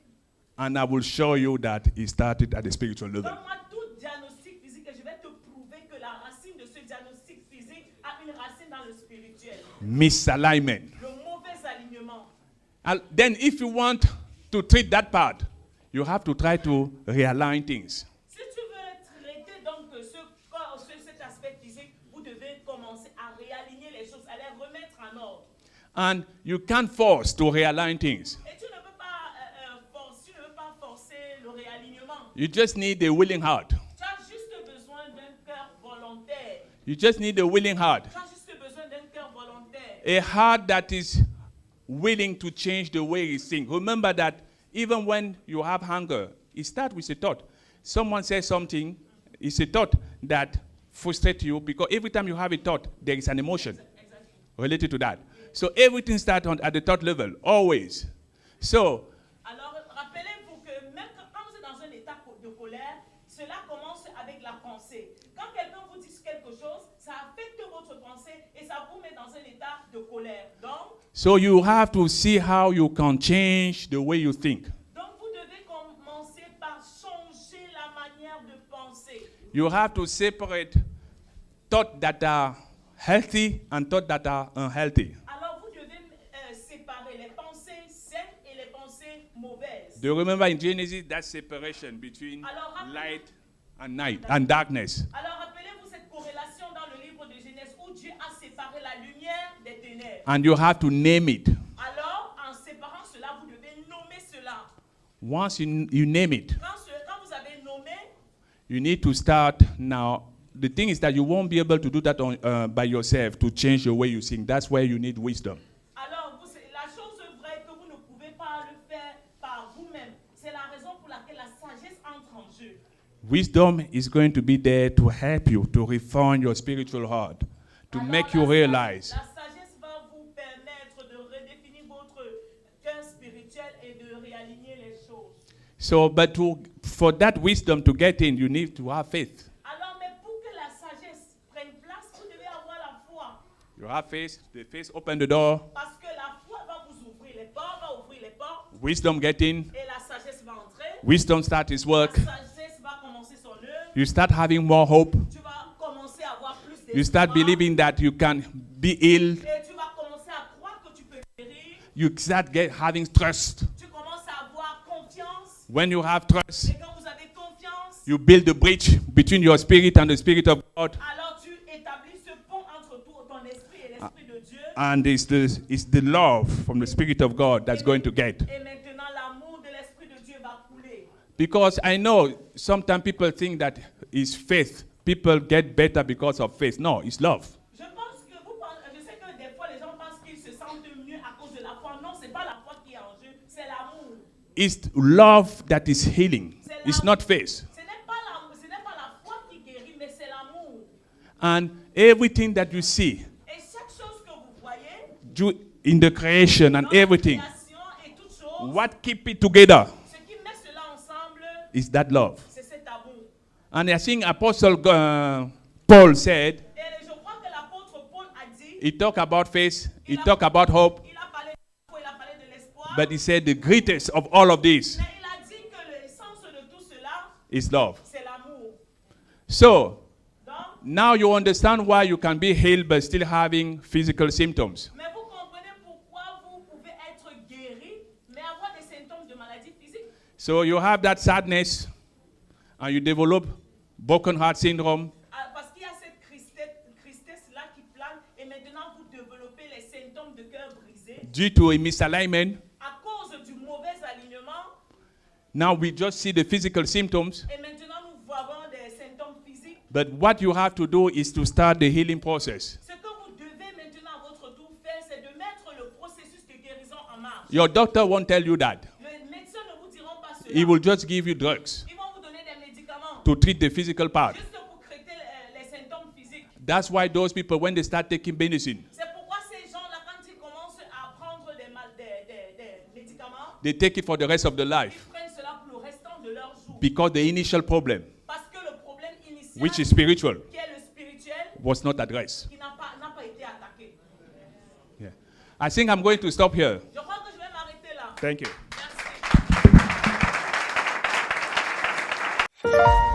and I will show you that it started at the spiritual level. donne-moi tout diagnostic physique et je vais te prouver que la racine de ce diagnostic physique a une racine dans le spirituel. Misalignment. Le mauvais alignement. And then if you want to treat that part, you have to try to realign things. Si tu veux traiter donc cet aspect physique, vous devez commencer à réaligner les choses, à les remettre en ordre. And you can't force to realign things. Et tu ne peux pas forcer le réalignement. You just need a willing heart. Tu as juste besoin d'un cœur volontaire. You just need a willing heart. Tu as juste besoin d'un cœur volontaire. A heart that is willing to change the way you think. Remember that even when you have hunger, it starts with a thought. Someone says something, it's a thought that frustrates you because every time you have a thought, there is an emotion related to that. So everything starts at the thought level, always. So, Alors, rappelez-vous que même quand vous êtes dans un état de colère, cela commence avec la pensée. Quand quelqu'un vous dit quelque chose, ça affecte votre pensée et ça vous met dans un état de colère. so you have to see how you can change the way you think. Donc vous devez commencer par changer la manière de penser. You have to separate thoughts that are healthy and thoughts that are unhealthy. Alors vous devez séparer les pensées saines et les pensées mauvaises. Do you remember in Genesis that separation between light and night and darkness? Alors rappelez-vous cette corrélation dans le livre de Genèse où Dieu a séparé la lumière des ténèbres. And you have to name it. Alors en séparant cela, vous devez nommer cela. Once you name it, Quand vous avez nommé, you need to start now. The thing is that you won't be able to do that by yourself to change the way you think. That's where you need wisdom. alors la chose vraie que vous ne pouvez pas le faire par vous-même. C'est la raison pour laquelle la sagesse entre en jeu. Wisdom is going to be there to help you to refine your spiritual heart, to Alors, make you realize. La sagesse va vous permettre de redéfinir votre cœur spirituel et de réaligner les choses. So, but for that wisdom to get in, you need to have faith. Alors, mais pour que la sagesse prenne place, vous devez avoir la foi. You have faith. The faith open the door. Parce que la foi va vous ouvrir les portes, va ouvrir les portes. Wisdom get in. Et la sagesse va entrer. Wisdom start its work. La sagesse va commencer son œuvre. You start having more hope. Tu vas commencer à avoir plus d'espoir. You start believing that you can be healed. Et tu vas commencer à croire que tu peux guérir. You start having trust. Tu commences à avoir confiance. When you have trust, Et quand vous avez confiance, you build a bridge between your spirit and the Spirit of God. alors tu établis ce pont entre ton esprit et l'esprit de Dieu. And it's the love from the Spirit of God that's going to get. Et maintenant, l'amour de l'esprit de Dieu va couler. Because I know sometimes people think that it's faith. People get better because of faith. No, it's love. Je sais que des fois les gens pensent qu'ils se sentent mieux à cause de la foi. Non, c'est pas la foi qui est en jeu, c'est l'amour. It's love that is healing. It's not faith. Ce n'est pas la foi qui guérit, mais c'est l'amour. And everything that you see Et chaque chose que vous voyez, in the creation and dans la everything, création et toutes choses, what keep it together ce qui met cela ensemble, is that love. c'est cet amour. And I think Apostle Paul said, Et je crois que l'apôtre Paul a dit, he talked about faith, he talked about hope, il a parlé de la foi, il a parlé de l'espoir, but he said the greatest of all of this mais il a dit que l'essence de tout cela, is love. c'est l'amour. So, Donc, now you understand why you can be healed but still having physical symptoms. mais vous comprenez pourquoi vous pouvez être guéri, mais avoir des symptômes de maladie physique. So you have that sadness and you develop broken heart syndrome. Parce qu'il y a cette tristesse-là qui plane et maintenant vous développez les symptômes de cœur brisé Due to a misalignment, à cause du mauvais alignement now we just see the physical symptoms. et maintenant nous voyons des symptômes physiques. But what you have to do is to start the healing process. Ce que vous devez maintenant à votre tour faire, c'est de mettre le processus de guérison en marche. Your doctor won't tell you that. Les médecins ne vous diront pas cela. He will just give you drugs Ils vont vous donner des médicaments to treat the physical part. juste pour traiter les symptômes physiques. That's why those people, when they start taking medicine, C'est pourquoi ces gens-là, quand ils commencent à prendre des médicaments, they take it for the rest of their ils life prennent cela pour le restant de leur jour. because the initial problem Parce que le spirituel, which is spiritual, qui est le spirituel, was not addressed. qui n'a pas été attaqué. Yeah. I think I'm going to stop here. Je crois que je vais m'arrêter là. Thank you. Merci.